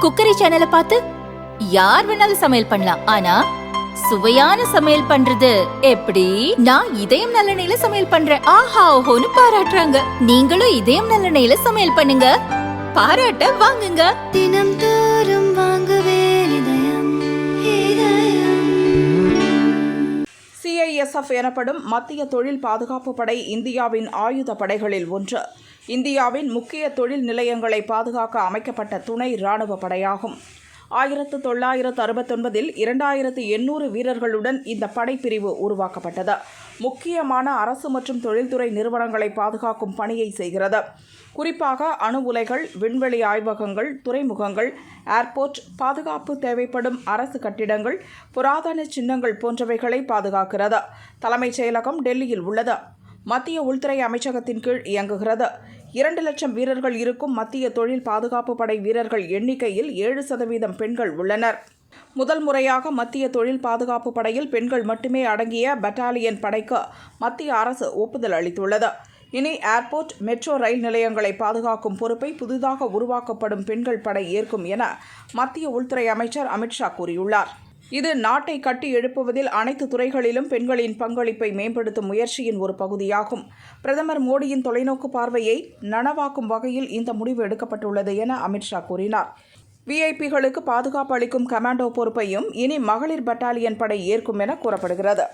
Cookery சேனலை பார்த்து யார் வேணாலும் சமையல் பண்ணலாம். ஆனா சுவையான சமையல் பண்றது எப்படி? நான் இதயம் நல்லெண்ணெயில சமையல் பண்றேன். ஆஹா ஓஹோன்னு பாராட்டுறாங்க. நீங்களும் இதயம் நல்லெண்ணெயில சமையல் பண்ணுங்க, பாராட்ட வாங்குங்க. தினம் தோறும் வாங்குவே இதயம். CISF எனப்படும் மத்திய தொழில் பாதுகாப்பு படை இந்தியாவின் ஆயுத படைகளில் ஒன்று. இந்தியாவின் முக்கிய தொழில் நிலையங்களை பாதுகாக்க அமைக்கப்பட்ட துணை இராணுவ படையாகும். 1969 2800 வீரர்களுடன் இந்த படைப்பிரிவு உருவாக்கப்பட்டது. முக்கியமான அரசு மற்றும் தொழில்துறை நிறுவனங்களை பாதுகாக்கும் பணியை செய்கிறது. குறிப்பாக அணு உலைகள், விண்வெளி ஆய்வகங்கள், துறைமுகங்கள், ஏர்போர்ட், பாதுகாப்பு தேவைப்படும் அரசு கட்டிடங்கள், புராதன சின்னங்கள் போன்றவைகளை பாதுகாக்கிறது. தலைமைச் செயலகம் டெல்லியில் உள்ளது. மத்திய உள்துறை அமைச்சகத்தின் கீழ் இயங்குகிறது. 2 லட்சம் வீரர்கள் இருக்கும் மத்திய தொழில் பாதுகாப்பு படை வீரர்கள் எண்ணிக்கையில் 7% பெண்கள் உள்ளனர். முதல் முறையாக மத்திய தொழில் பாதுகாப்பு படையில் பெண்கள் மட்டுமே அடங்கிய பட்டாலியன் படைக்கு மத்திய அரசு ஒப்புதல் அளித்துள்ளது. இனி ஏர்போர்ட், மெட்ரோ ரயில் நிலையங்களை பாதுகாக்கும் பொறுப்பை புதிதாக உருவாக்கப்படும் பெண்கள் படை ஏற்கும் என மத்திய உள்துறை அமைச்சர் அமித்ஷா கூறியுள்ளார். இது நாட்டை கட்டி எழுப்புவதில் அனைத்து துறைகளிலும் பெண்களின் பங்களிப்பை மேம்படுத்தும் முயற்சியின் ஒரு பகுதியாகும். பிரதமர் மோடியின் தொலைநோக்கு பார்வையை நனவாக்கும் வகையில் இந்த முடிவு எடுக்கப்பட்டுள்ளது என அமித்ஷா கூறினார். விஐபிகளுக்கு பாதுகாப்பு அளிக்கும் கமாண்டோ பொறுப்பையும் இனி மகளிர் பட்டாலியன் படை ஏற்கும் என கூறப்படுகிறது.